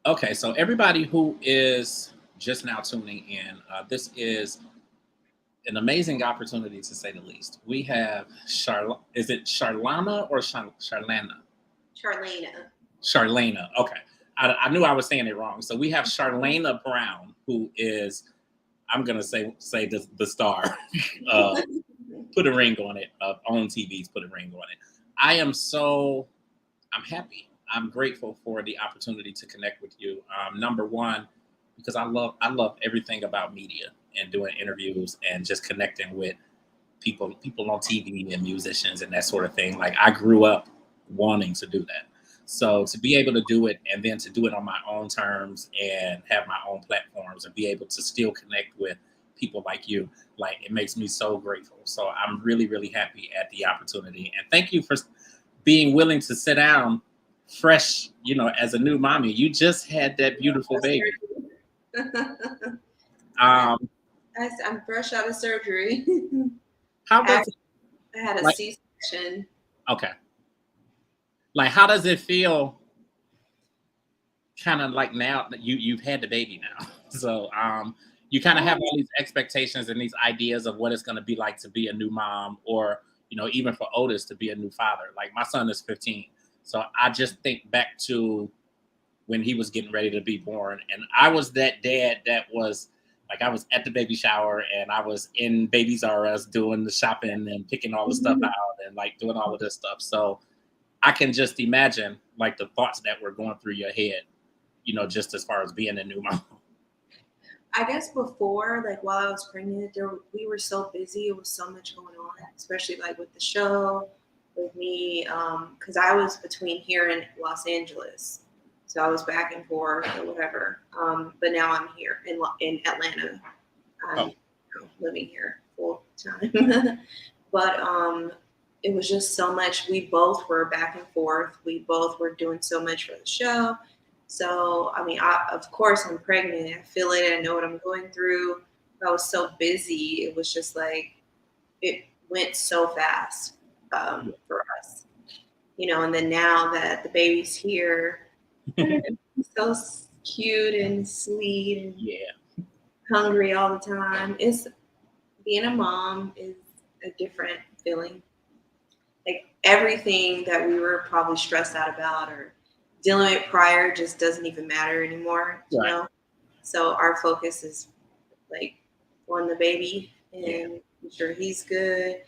Okay, so everybody who is just now tuning in, this is an amazing opportunity to say the least. We have is it Charlana or Charlana? Charlana. Charlana. Okay. I knew I was saying it wrong. So we have Charlana Brown, who is, I'm gonna say the star. uh, put a ring on it. On TV's put a ring on it. I am so I'm happy. I'm grateful for the opportunity to connect with you. Number one, because I love everything about media and doing interviews and just connecting with people on TV and musicians and that sort of thing. Like I grew up wanting to do that. So to be able to do it and then to do it on my own terms and have my own platforms and be able to still connect with people like you, like it makes me so grateful. So I'm really, really happy at the opportunity. And thank you for being willing to sit down fresh, as a new mommy. You just had that beautiful baby. Um, I'm fresh out of surgery. how I does it I had a like C-section. okay. Like how does it feel kind of like now that you've had the baby now? So you kind of have all these expectations and these ideas of what it's going to be like to be a new mom, or even for Otis to be a new father. Like my son is 15, so I just think back to when he was getting ready to be born, and I was that dad that was like I was at the baby shower and I was in Babies R Us doing the shopping and picking all the stuff out and like doing all of this stuff. So I can just imagine like the thoughts that were going through your head, just as far as being a new mom. I guess before, like while I was pregnant, we were so busy. It was so much going on, especially like with the show, with me, because I was between here and Los Angeles, so I was back and forth or whatever. But now I'm here in Atlanta. I'm Oh, living here full time. But it was just so much. We both were back and forth. We both were doing so much for the show. So, I mean, of course, I'm pregnant. I feel it. I know what I'm going through. I was so busy. It was just like, it went so fast for us, and then now that the baby's here, he's so cute and sweet and yeah, hungry all the time. It's being a mom is a different feeling. Like everything that we were probably stressed out about or dealing with prior just doesn't even matter anymore, right, So our focus is like on the baby yeah, and making sure he's good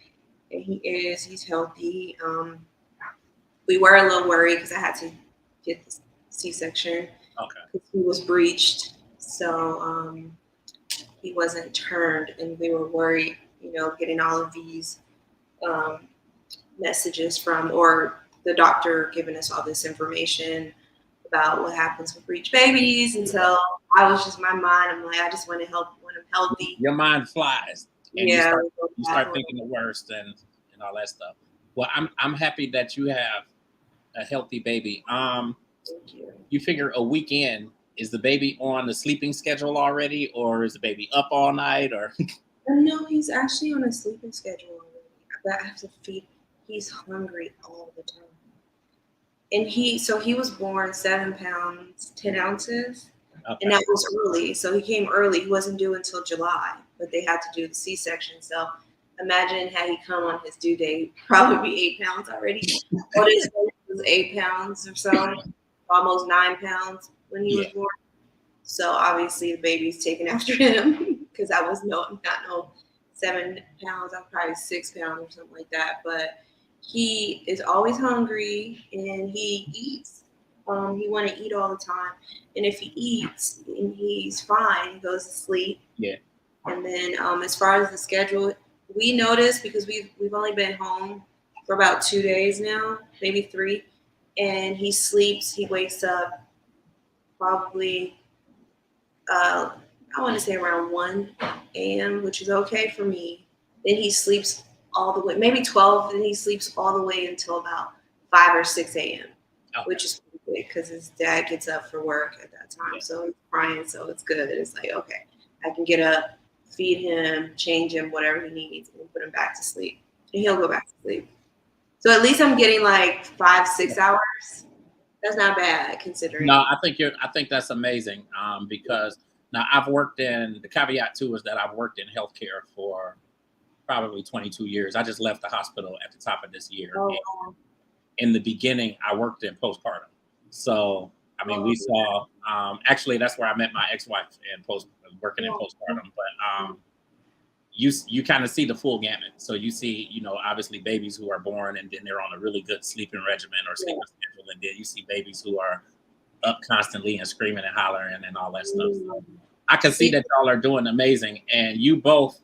and he's healthy. We were a little worried because I had to get the C-section okay, because he was breached, so he wasn't turned, and we were worried, getting all of these um, messages from, or the doctor giving us all this information about what happens with breech babies. And yeah. so I was just my mind. I'm like, I just want to help when I'm healthy. Your mind flies, and you Yeah, start we go you back start a little. thinking the worst and all that stuff. Well, I'm happy that you have a healthy baby. Thank you. You figure a weekend, is the baby on the sleeping schedule already, or is the baby up all night, or And no, he's actually on a sleeping schedule already. But I have to feed. He's hungry all the time. And he was born 7 pounds 10 ounces, and okay, that was early. So he came early. He wasn't due until July, but they had to do the C-section. So imagine had he come on his due date, probably be 8 pounds already. Otis was 8 pounds or so, almost 9 pounds when he was yeah, born. So obviously the baby's taken after him because I was not no 7 pounds. I'm probably 6 pounds or something like that. But he is always hungry and he eats. He want to eat all the time, and if he eats and he's fine, he goes to sleep. yeah, And then as far as the schedule, we noticed because we've only been home for about 2 days now, maybe three, and he sleeps. He wakes up probably I want to say around 1 a.m., which is okay for me. Then he sleeps all the way, maybe 12, then he sleeps all the way until about 5 or 6 a.m., okay, which is pretty good because his dad gets up for work at that time. yeah, So he's crying, so it's good. It's like, okay, I can get up, feed him, change him, whatever he needs, and put him back to sleep. And he'll go back to sleep. So at least I'm getting like 5, 6 hours. That's not bad considering. No, I think that's amazing. Because now I've worked in the caveat too is that I've worked in healthcare for probably 22 years. I just left the hospital at the top of this year. Oh, And wow. in the beginning, I worked in postpartum. So, I mean, Oh, we saw, actually, that's where I met my ex-wife in working in wow. postpartum. But you kind of see the full gamut. So you see, obviously babies who are born and then they're on a really good sleeping regimen or Yeah. sleeping schedule. And then you see babies who are up constantly and screaming and hollering and all that stuff. So Mm. I can see See, that y'all are doing amazing. And you both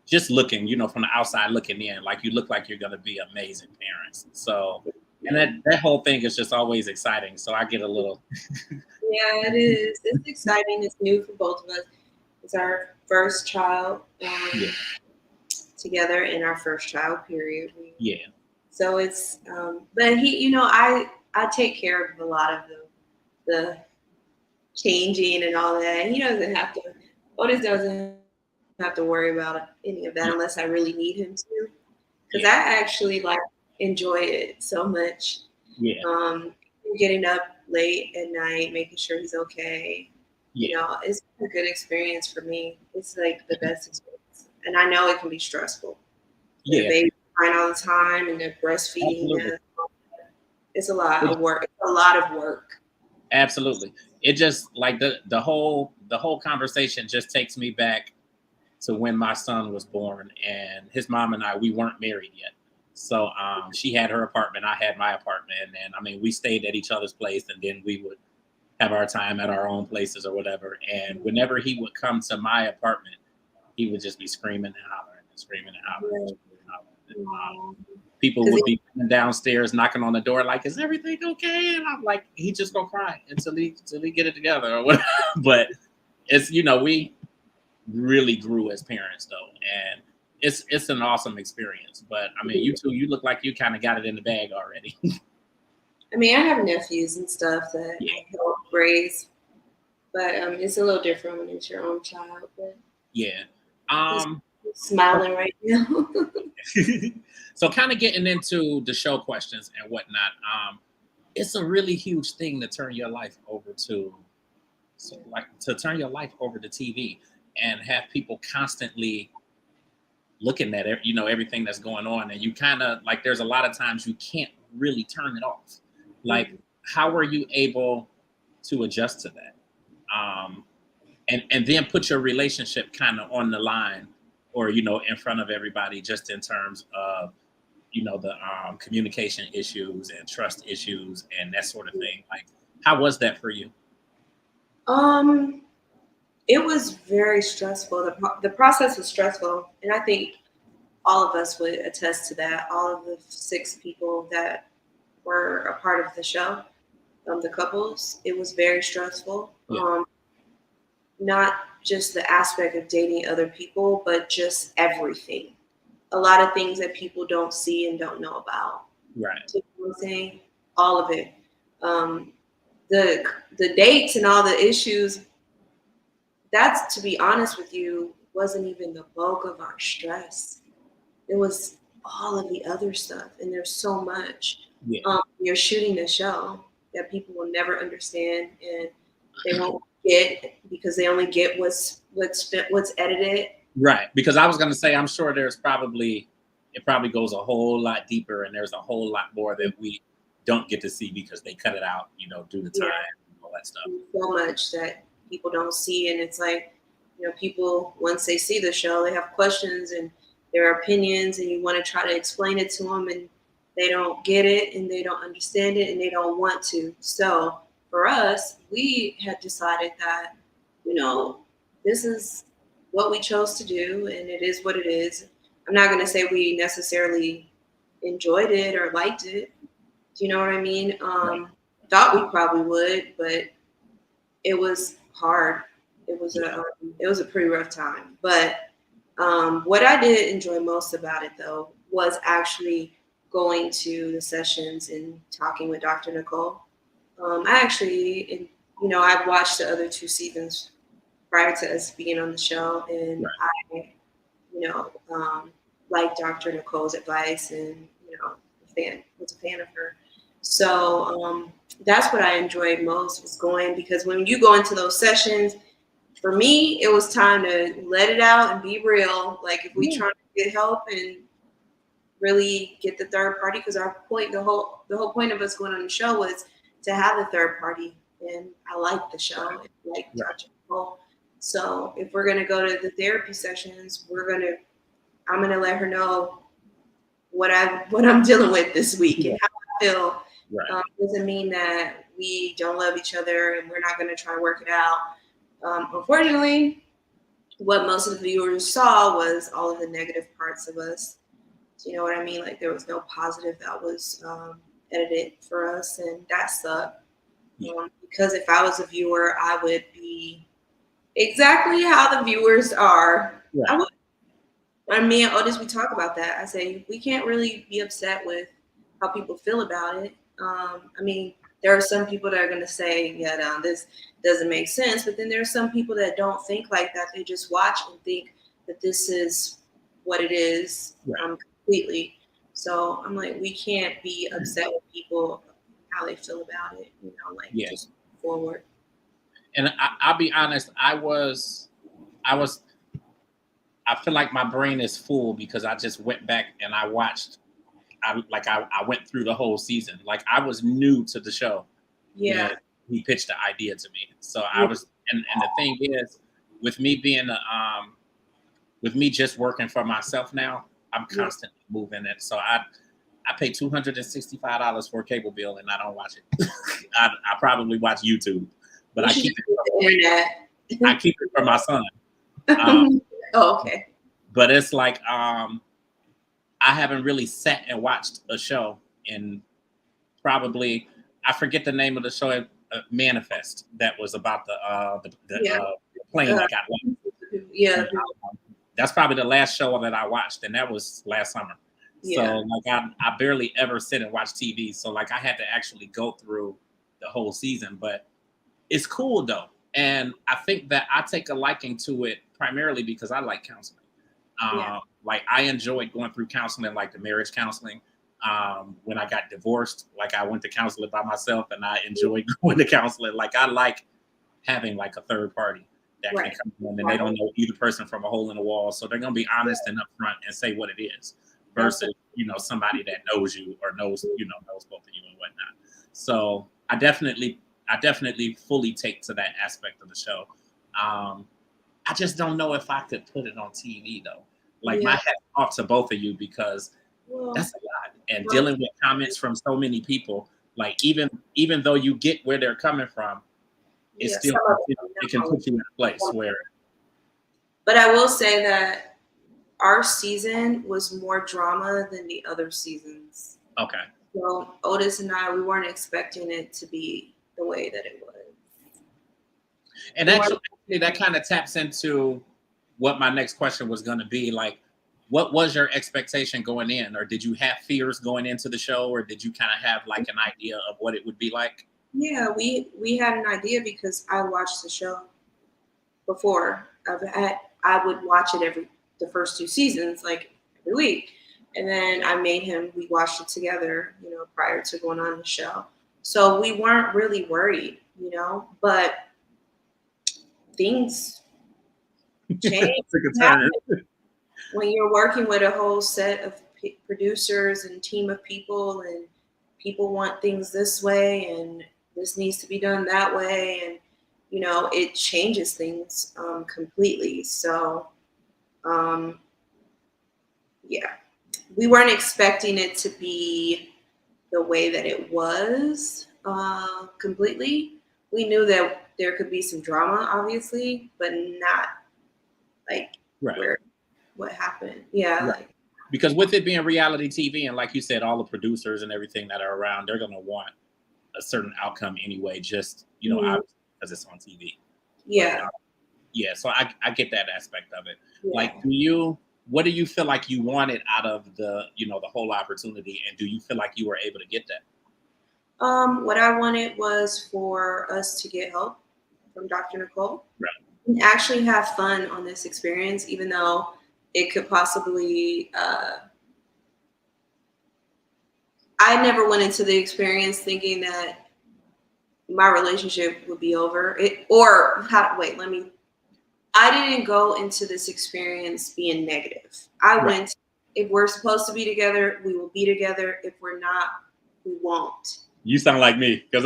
just looking, from the outside looking in, like you look like you're going to be amazing parents. So, and yeah. that whole thing is just always exciting. So I get a little, Yeah, it is. It's exciting. It's new for both of us. It's our first child yeah, together and our first child, period. yeah, So it's, but I take care of a lot of the changing and all that. He doesn't have to, Otis doesn't have to worry about any of that yeah, unless I really need him to. Because yeah, I actually like enjoy it so much. yeah, Um, Getting up late at night, making sure he's okay. yeah, It's a good experience for me. It's like the best experience. And I know it can be stressful. The yeah, baby crying all the time and the breastfeeding. absolutely. It's a lot It, of work. It's a lot of work. absolutely. It just like the whole conversation just takes me back to when my son was born and his mom and we weren't married yet. So she had her apartment, I had my apartment, and I mean we stayed at each other's place and then we would have our time at our own places or whatever. And whenever he would come to my apartment, he would just be screaming and hollering and screaming and hollering and screaming and hollering. People Because would be coming downstairs knocking on the door like, "Is everything okay?" And I'm like, "He just gonna cry until he get it together or whatever." But it's we really grew as parents though, and it's an awesome experience. But I mean, you two, you look like you kind of got it in the bag already. I mean, I have nephews and stuff that Yeah, I help raise, but it's a little different when it's your own child. But yeah. he's Um, smiling right now. so kind of getting into the show questions and whatnot. It's a really huge thing to turn your life over to, so like to turn your life over to TV and have people constantly looking at everything that's going on, and you kind of like there's a lot of times you can't really turn it off. Like, how were you able to adjust to that? Um, and then put your relationship kind of on the line or in front of everybody just in terms of the communication issues and trust issues and that sort of thing. Like, how was that for you? um, it was very stressful. The process was stressful, and I think all of us would attest to that. All of the 6 people that were a part of the show, the couples, it was very stressful. Yeah, Not just the aspect of dating other people, but just everything. A lot of things that people don't see and don't know about. right. You know what I'm saying? All of it. Um, the the dates and all the issues. That's, to be honest with you, wasn't even the bulk of our stress. It was all of the other stuff, and there's so much. Yeah, You're shooting a show that people will never understand, and they won't get because they only get what's edited. right. Because I was going to say, I'm sure it probably goes a whole lot deeper, and there's a whole lot more that we don't get to see because they cut it out, due to time Yeah, and all that stuff. so much that people don't see, and it's like, people, once they see the show, they have questions and their opinions, and you want to try to explain it to them, and they don't get it and they don't understand it and they don't want to. So for us, we had decided that, you know this is what we chose to do, and it is what it is. I'm not going to say we necessarily enjoyed it or liked it. Do you know what I mean? Right. Thought we probably would, but it was hard. It was Yeah. a pretty rough time. But what I did enjoy most about it, though, was actually going to the sessions and talking with Dr. Nicole. I actually, I've watched the other 2 seasons prior to us being on the show, and Right. I, like Dr. Nicole's advice, and was a fan of her. So that's what I enjoyed most was going, because when you go into those sessions, for me, it was time to let it out and be real. Like if we trying to get help and really get the third party, because our point, the whole point of us going on the show was to have a third party, and I like the show, and like touching people. So if we're gonna go to the therapy sessions, I'm gonna let her know what I'm dealing with this week and how I feel. Right. Doesn't mean that we don't love each other and we're not gonna try to work it out. Unfortunately, what most of the viewers saw was all of the negative parts of us. You know what I mean? Like there was no positive that was edited for us, and that sucked. Because if I was a viewer, I would be exactly how the viewers are. Right. I would. And me and Otis, we talk about that. I say we can't really be upset with how people feel about it. I mean, there are some people that are going to say, yeah, this doesn't make sense. But then there are some people that don't think like that. They just watch and think that this is what it is completely. So I'm like, we can't be upset with people how they feel about it. Just forward. And I'll be honest, I feel like my brain is full because I just went back and I watched. I went through the whole season. Like I was new to the show. Yeah. When he pitched the idea to me. So I was, and the thing is, with me being with me just working for myself now, I'm constantly moving it. So I pay $265 for a cable bill and I don't watch it. I probably watch YouTube, but I keep it for my son. Oh, okay. But it's like I haven't really sat and watched a show in probably, I forget the name of the show, Manifest, that was about the plane that got lost. Yeah. And, that's probably the last show that I watched, and that was last summer. Yeah. So like I barely ever sit and watch TV. So like I had to actually go through the whole season, but it's cool though. And I think that I take a liking to it primarily because I like counseling. Like I enjoyed going through counseling, like the marriage counseling. When I got divorced, like I went to counseling by myself and I enjoyed going to counseling. Like I like having like a third party that can come in and they don't know either person from a hole in the wall. So they're going to be honest and upfront and say what it is versus, somebody that knows you or knows both of you and whatnot. So I definitely fully take to that aspect of the show. I just don't know if I could put it on TV though. Like my hat off to both of you because that's a lot. And dealing with comments from so many people, like even though you get where they're coming from, it can put you in a place where. But I will say that our season was more drama than the other seasons. Okay. So Otis and I, we weren't expecting it to be the way that it was. And actually, that kind of taps into what my next question was going to be. Like, what was your expectation going in? Or did you have fears going into the show? Or did you kind of have like an idea of what it would be like? Yeah, we had an idea because I watched the show before. I would watch it the first 2 seasons, like every week. And then we watched it together, prior to going on the show. So we weren't really worried, but things change. When you're working with a whole set of producers and team of people, and people want things this way and this needs to be done that way, and it changes things completely. So we weren't expecting it to be the way that it was completely. We knew that there could be some drama, obviously, but not like what happened. Because with it being reality TV, and like you said, all the producers and everything that are around, they're gonna want a certain outcome anyway, just obviously because it's on TV. So I get that aspect of it. Like, what do you feel like you wanted out of the the whole opportunity, and do you feel like you were able to get that? What I wanted was for us to get help from Dr. Nicole, and actually have fun on this experience, even though it could possibly I never went into the experience thinking that my relationship would be over. I didn't go into this experience being negative. I Right. went, if we're supposed to be together, we will be together. If we're not, we won't. You sound like me because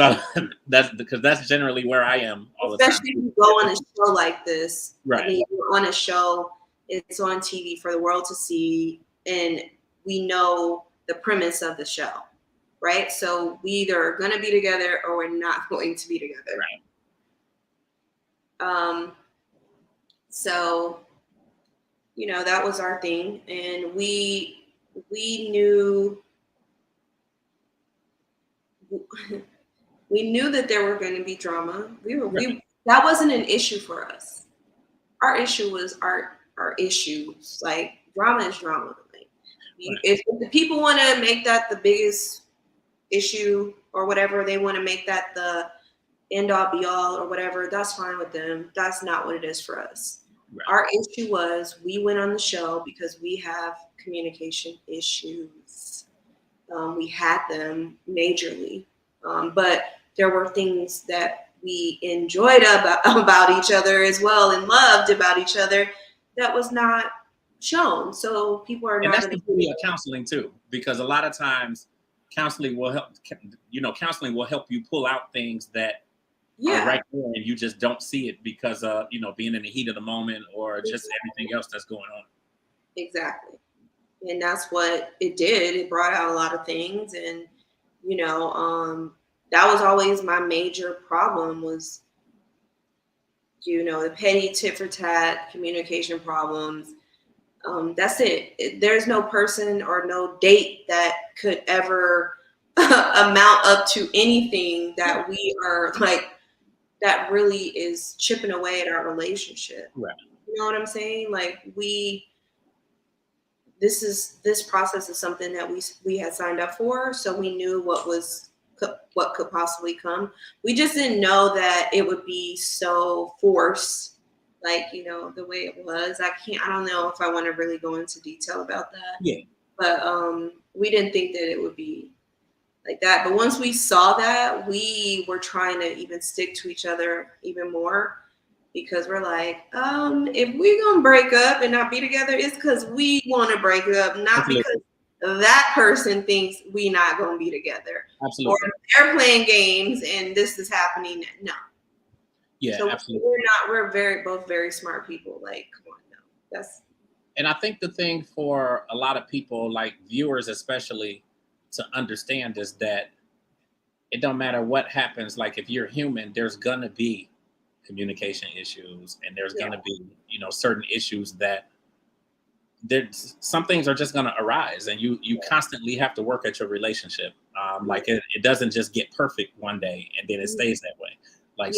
that's generally where I am all the time. Especially if you go on a show like this. Right. I mean, you're on a show, it's on TV for the world to see, and we know the premise of the show, right? So we either are going to be together or we're not going to be together. Right. So, that was our thing, and we knew that there were going to be drama. That wasn't an issue for us. Our issue was our issues. Like, drama is drama. Like, if the people want to make that the biggest issue or whatever, they want to make that the end all be all or whatever, that's fine with them. That's not what it is for us. Right. Our issue was we went on the show because we have communication issues. We had them majorly, but there were things that we enjoyed about each other as well and loved about each other that was not shown. So people are not. And that's the beauty of counseling too, because a lot of times counseling will help. Counseling will help you pull out things that are right there, and you just don't see it because of being in the heat of the moment or just everything else that's going on. Exactly, and that's what it did. It brought out a lot of things, and that was always my major problem was, the petty tit for tat communication problems. That's it. There's no person or no date that could ever amount up to anything that we are like, that really is chipping away at our relationship. Right. You know what I'm saying? Like this process is something that we had signed up for, so we knew what could possibly come. We just didn't know that it would be so forced, like, the way it was. I don't know if I want to really go into detail about that. Yeah. But we didn't think that it would be like that. But once we saw that, we were trying to even stick to each other even more, because we're like, if we're going to break up and not be together, it's because we want to break up, not because that person thinks we not going to be together. Absolutely. Or they're playing games and this is happening. No. Yeah, so absolutely. We're both very smart people. Like, come on, no. And I think the thing for a lot of people, like viewers especially, to understand is that it don't matter what happens. Like, if you're human, there's gonna be communication issues, and there's gonna be certain issues that some things are just gonna arise, and you constantly have to work at your relationship. Like it doesn't just get perfect one day and then it stays that way. Like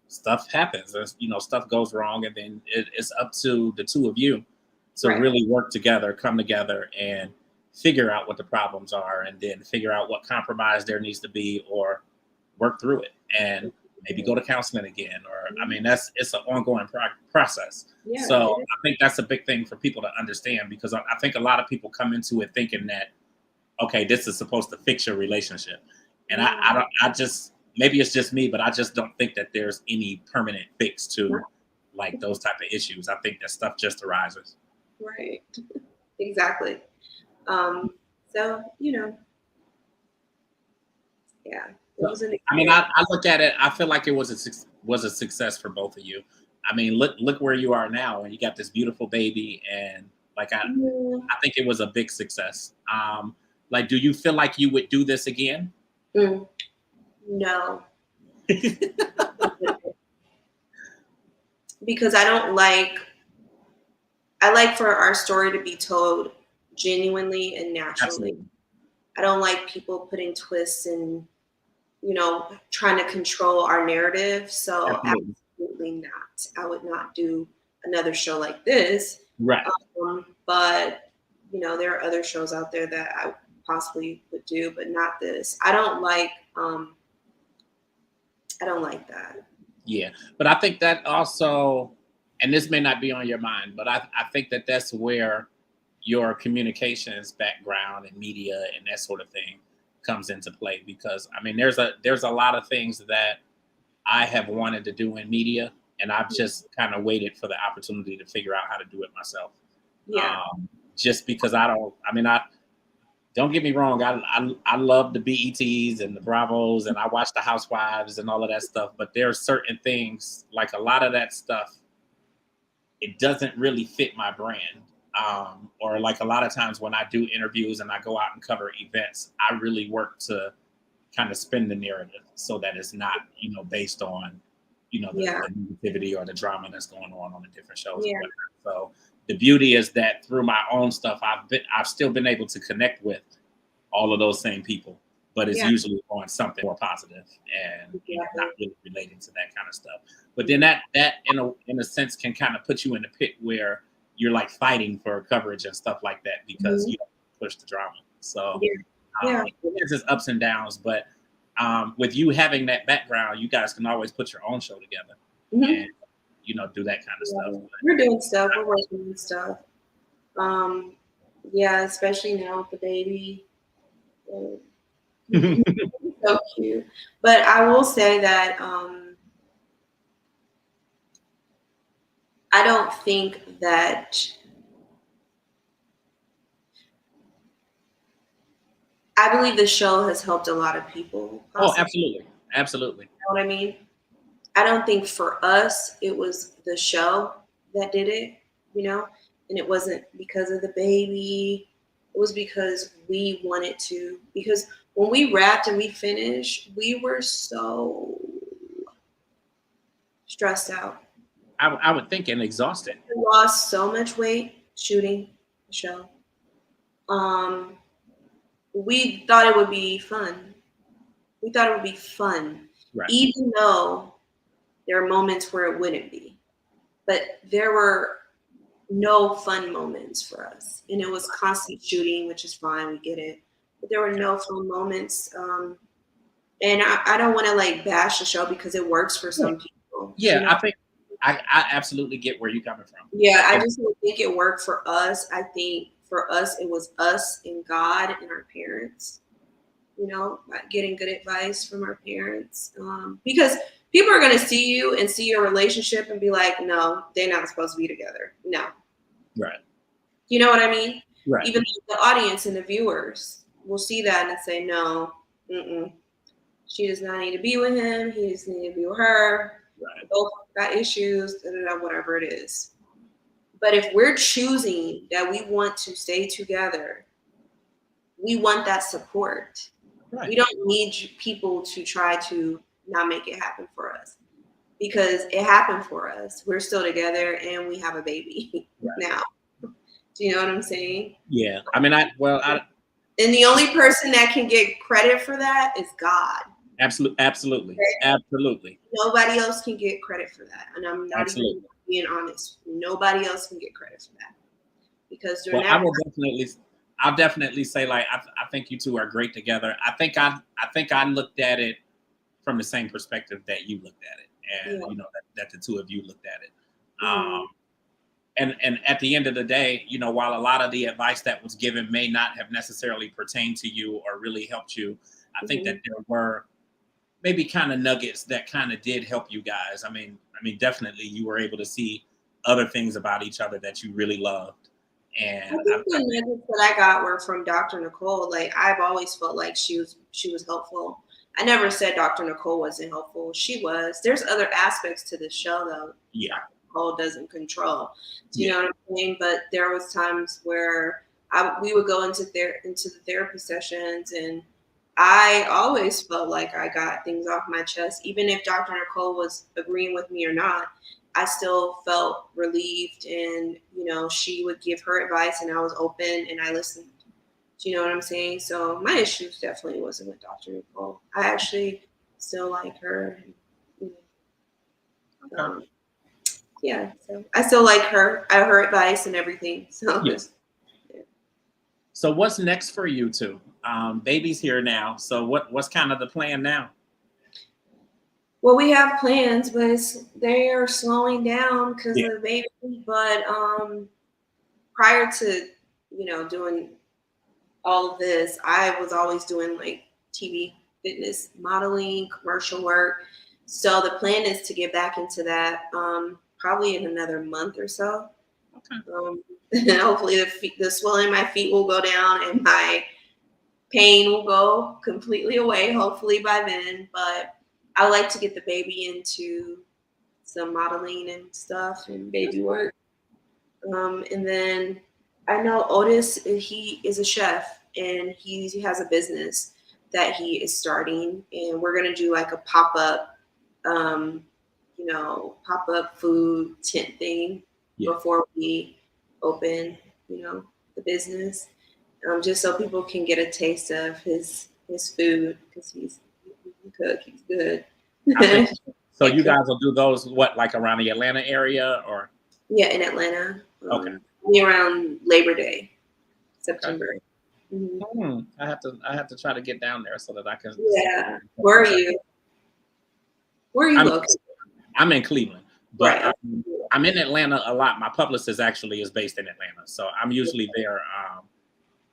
stuff happens. There's, stuff goes wrong, and then it's up to the two of you to really work together, come together, and figure out what the problems are, and then figure out what compromise there needs to be, or work through it, and maybe go to counseling again. Or it's an ongoing process. Yeah, so I think that's a big thing for people to understand, because I think a lot of people come into it thinking that, okay, this is supposed to fix your relationship, and I just, maybe it's just me, but I just don't think that there's any permanent fix to like those type of issues. I think that stuff just arises. Right. Exactly. So, yeah. I look at it, I feel like it was a success for both of you. I mean, look where you are now, and you got this beautiful baby, and like I think it was a big success. Like, do you feel like you would do this again? No. Because I like for our story to be told genuinely and naturally. Absolutely. I don't like people putting twists and, trying to control our narrative. So absolutely not. I would not do another show like this. Right. But, there are other shows out there that I possibly would do, but not this. I don't like that. Yeah. But I think that also, and this may not be on your mind, but I think that that's where your communications background and media and that sort of thing comes into play, because I mean there's a lot of things that I have wanted to do in media, and I've just kind of waited for the opportunity to figure out how to do it myself. Yeah. Just because I don't get me wrong, I love the BETs and the Bravos, and I watch the Housewives and all of that stuff, but there are certain things, like a lot of that stuff, it doesn't really fit my brand. Or like a lot of times when I do interviews and I go out and cover events, I really work to kind of spin the narrative so that it's not, based on, Yeah. the negativity or the drama that's going on the different shows. Yeah. And whatnot. So the beauty is that through my own stuff, I've still been able to connect with all of those same people, but it's Yeah. usually on something more positive and not Exactly. really relating to that kind of stuff. But then that in a sense can kind of put you in the pit where you're like fighting for coverage and stuff like that, because Mhm. you don't push the drama. So Yeah. Yeah. there's just ups and downs, but with you having that background, you guys can always put your own show together Mhm. and do that kind of Yeah. stuff. We're doing stuff. We're working on stuff. Yeah, especially now with the baby. Uh, so cute. But I will say that I don't think that I believe the show has helped a lot of people. Oh, Possibly, absolutely, absolutely. you know what I mean? I don't think for us it was the show that did it, and it wasn't because of the baby. It was because we wanted to. Because when we wrapped and we finished, we were so stressed out. I would think, and exhausted. We lost so much weight shooting the show. Um, we thought it would be fun. We thought it would be fun, Right. even though there are moments where it wouldn't be. But there were no fun moments for us. And it was constant shooting, which is fine, we get it. But there were no fun moments. And I don't want to like bash the show because it works for Yeah, some people. yeah, I think I absolutely get where you're coming from. Yeah, I And just don't think it worked for us. I think for us, it was us and God and our parents, like getting good advice from our parents. Because people are going to see you and see your relationship and be like, no, they're not supposed to be together. No. right, You know what I mean? right, Even the audience and the viewers will see that and say, no, she does not need to be with him. He does need to be with her. right, Both got issues, whatever it is. But if we're choosing that we want to stay together, we want that support. We right, don't need people to try to not make it happen for us because it happened for us. We're still together and we have a baby right. now. Do you know what I'm saying? Yeah, I mean, And the only person that can get credit for that is God. absolutely, Okay? absolutely, Nobody else can get credit for that. And I'm not even absolutely. being honest. Nobody else can get credit for that. Because during Well, that I'll definitely say, like, I think you two are great together. I think I looked at it from the same perspective that you looked at it, and yeah. that the two of you looked at it. Mhm. And at the end of the day, while a lot of the advice that was given may not have necessarily pertained to you or really helped you, I think that there were maybe kind of nuggets that kind of did help you guys. I mean, definitely you were able to see other things about each other that you really loved, I and think the nuggets that I got were from Dr. Nicole. Like I've always felt like she was helpful. I never said Dr. Nicole wasn't helpful. She was. There's other aspects to the show though. yeah, Dr. Nicole doesn't control. Do you yeah, know what I'm saying? But there was times where we would go into the therapy sessions, and I always felt like I got things off my chest, even if Dr. Nicole was agreeing with me or not. I still felt relieved, and she would give her advice, and I was open and I listened. Do you know what I'm saying? So my issues definitely wasn't with Dr. Nicole. I actually still like her. And, okay. yeah, so I still like her advice and everything. So Yeah. So what's next for you two? Baby's here now. So what's kind of the plan now? well, we have plans, but they are slowing down because Yeah. of the baby. But prior to doing all of this, I was always doing like TV, fitness, modeling, commercial work. So the plan is to get back into that probably in another month or so. Okay. Hopefully the swelling in my feet will go down and my pain will go completely away, hopefully by then. But I like to get the baby into some modeling and stuff and baby work. And then I know Otis, he is a chef and he has a business that he is starting. And we're going to do like a pop-up, pop-up food tent thing before we open, the business. Just so people can get a taste of his food because he can cook. He's good. So you guys will do those like around the Atlanta area or? Yeah, in Atlanta. Okay. Around Labor Day, September. Okay. Mm-hmm. I have to try to get down there so that I can. Yeah. Where are you? Where are you located? I'm in Cleveland, but right. I'm in Atlanta a lot. My publicist actually is based in Atlanta, so I'm usually there.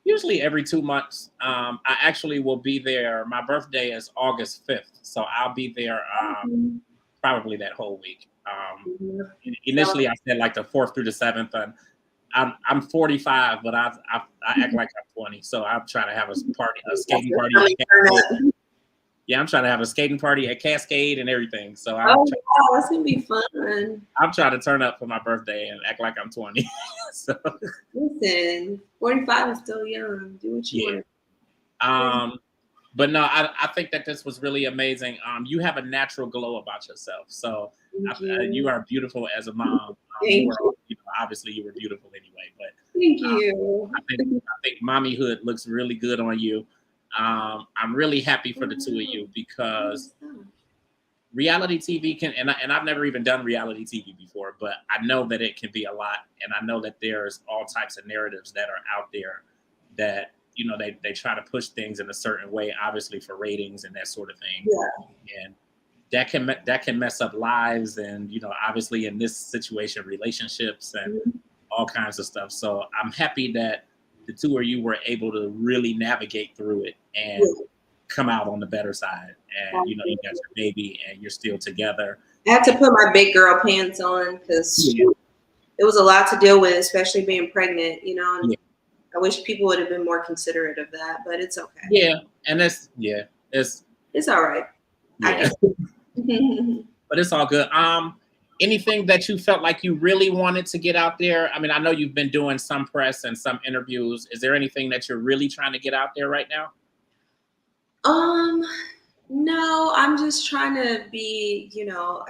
Usually every 2 months. I actually will be there. My birthday is August 5th, so I'll be there probably that whole week. Initially, I said like the 4th through the 7th, and I'm 45, but I act like I'm 20, so I'm trying to have a skating party. Yeah, I'm trying to have a skating party at Cascade and everything. So wow, that's gonna be fun. I'm trying to turn up for my birthday and act like I'm 20. So listen, 45 is still young. Do what you want. But no, I think that this was really amazing. You have a natural glow about yourself. So you are beautiful as a mom. Obviously you were beautiful anyway, but thank you. I think mommyhood looks really good on you. I'm really happy for the two of you because reality TV can, and I've never even done reality TV before, but I know that it can be a lot. And I know that there's all types of narratives that are out there that, they try to push things in a certain way, obviously for ratings and that sort of thing. Yeah. And that can mess up lives and, obviously in this situation, relationships and all kinds of stuff. So I'm happy that the two of you were able to really navigate through it and come out on the better side. And, you got your baby and you're still together. I had to put my big girl pants on because it was a lot to deal with, especially being pregnant, and I wish people would have been more considerate of that, but it's okay. Yeah. And it's all right. Yeah. But it's all good. Anything that you felt like you really wanted to get out there? I mean, I know you've been doing some press and some interviews. Is there anything that you're really trying to get out there right now? No, I'm just trying to be,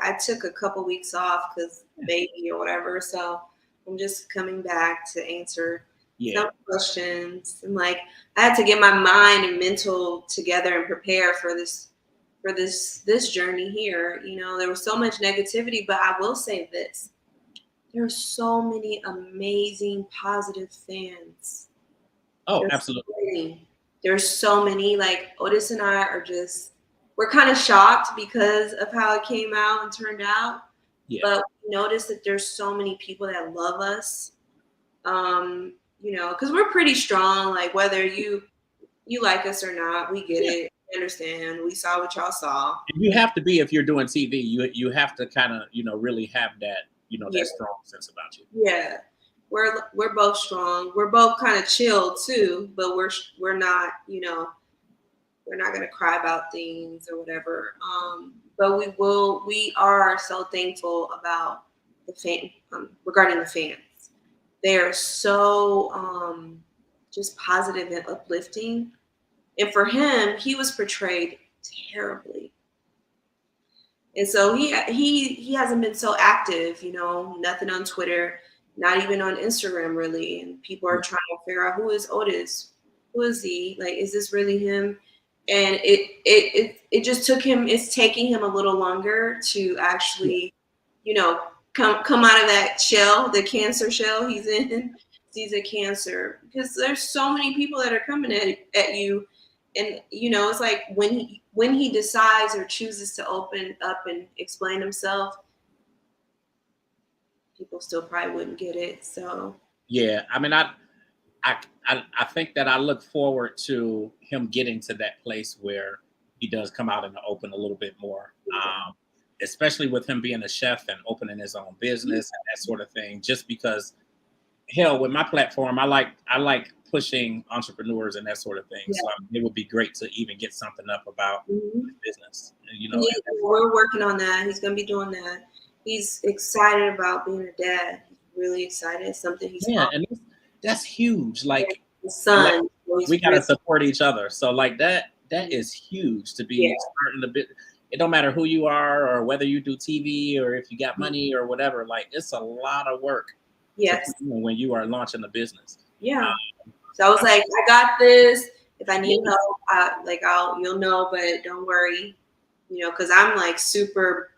I took a couple weeks off because baby or whatever. So I'm just coming back to answer some questions. And I had to get my mind and mental together and prepare for this journey here. There was so much negativity, but I will say this. There are so many amazing, positive fans. Oh, absolutely. There's so many, Otis and I we're kind of shocked because of how it came out and turned out. Yeah. But we noticed that there's so many people that love us. Because we're pretty strong, whether you like us or not, we get it. Understand, we saw what y'all saw. You have to be, if you're doing TV, you have to kind of really have that that strong sense about you. Yeah, we're both strong. We're both kind of chill too, but we're not we're not gonna cry about things or whatever. But we are so thankful about the fan regarding the fans. They are so just positive and uplifting. And for him, he was portrayed terribly. And so he hasn't been so active, nothing on Twitter, not even on Instagram really. And people are trying to figure out, who is Otis? Who is he? Is this really him? And it just it's taking him a little longer to actually, come out of that shell, the cancer shell he's in. He's a cancer, because there's so many people that are coming at you. And, it's like when he decides or chooses to open up and explain himself, people still probably wouldn't get it. So, yeah, I mean, I think that I look forward to him getting to that place where he does come out in the open a little bit more. Especially with him being a chef and opening his own business and that sort of thing. Just because, hell, with my platform, I like pushing entrepreneurs and that sort of thing. Yeah. So it would be great to even get something up about his business. You know, We're working on that. He's gonna be doing that. He's excited about being a dad. He's really excited. It's something he's and that's huge. Like, his son. we gotta support each other. So like that is huge to be starting a bit. It don't matter who you are or whether you do TV or if you got money or whatever. Like, it's a lot of work. Yes. When you are launching a business. Yeah. So I was like, I got this. If I need help, you'll know, but don't worry, you know, because I'm like super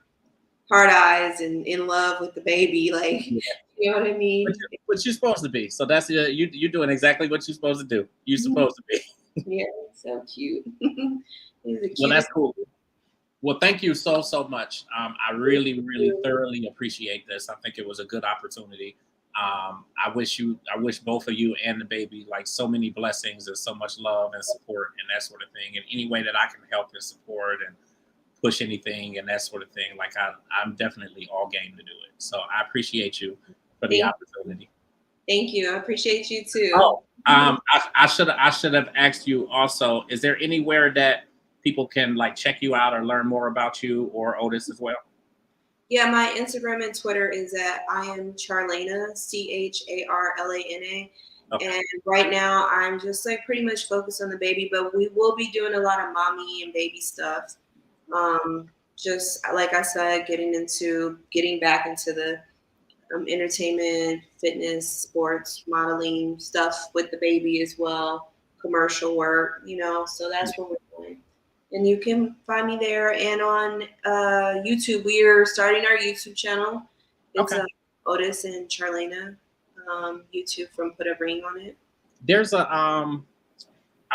hard eyes and in love with the baby, like, you know what I mean? What you're supposed to be. So that's you're doing exactly what you're supposed to do. You're supposed to be. Yeah, so cute. Well, that's cool. Well, thank you so much. I really, really thoroughly appreciate this. I think it was a good opportunity. I wish both of you and the baby like so many blessings and so much love and support and that sort of thing. And any way that I can help and support and push anything and that sort of thing, like I'm definitely all game to do it. So I appreciate you for the opportunity. Thank you. I appreciate you too. Oh, I should have asked you also, is there anywhere that people can like check you out or learn more about you or Otis as well? Yeah, my Instagram and Twitter is at I am Charlana, Charlana. Okay. And right now I'm just like pretty much focused on the baby, but we will be doing a lot of mommy and baby stuff. Just like I said, getting back into the entertainment, fitness, sports, modeling stuff with the baby as well, commercial work, you know, so that's what we're doing. And you can find me there and on YouTube. We are starting our YouTube channel. It's Otis and Charlana YouTube from Put a Ring on it. There's I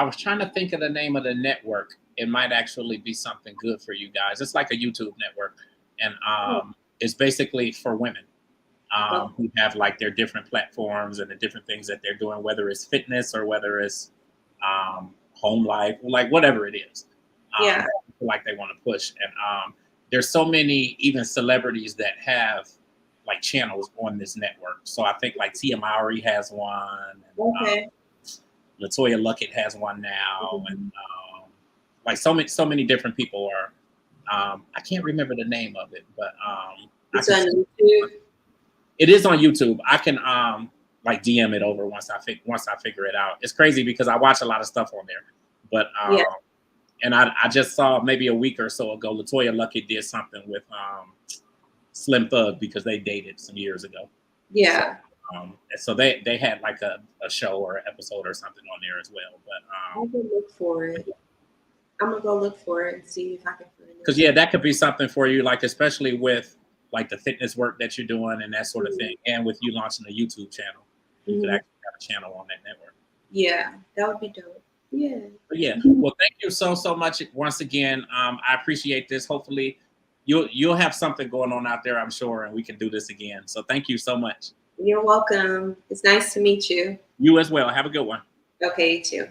was trying to think of the name of the network. It might actually be something good for you guys. It's like a YouTube network, and it's basically for women who have like their different platforms and the different things that they're doing, whether it's fitness or whether it's home life, like whatever it is. Like they want to push. And there's so many even celebrities that have like channels on this network. So I think like Tia Mowry has one. And, Latoya Luckett has one now. And like so many different people are. I can't remember the name of it, but it's on YouTube. It is on YouTube. I can like DM it over once I figure it out. It's crazy because I watch a lot of stuff on there, but and I just saw maybe a week or so ago Latoya Luckett did something with Slim Thug because they dated some years ago. Yeah. So they had like a show or episode or something on there as well. But I'll go look for it. I'm gonna go look for it and see if I can find it. Because that could be something for you, like especially with like the fitness work that you're doing and that sort of thing, and with you launching a YouTube channel, you could actually have a channel on that network. Yeah, that would be dope. Yeah. But yeah. Well, thank you so much once again. I appreciate this. Hopefully, you'll have something going on out there, I'm sure, and we can do this again. So thank you so much. You're welcome. It's nice to meet you. You as well. Have a good one. Okay, you too.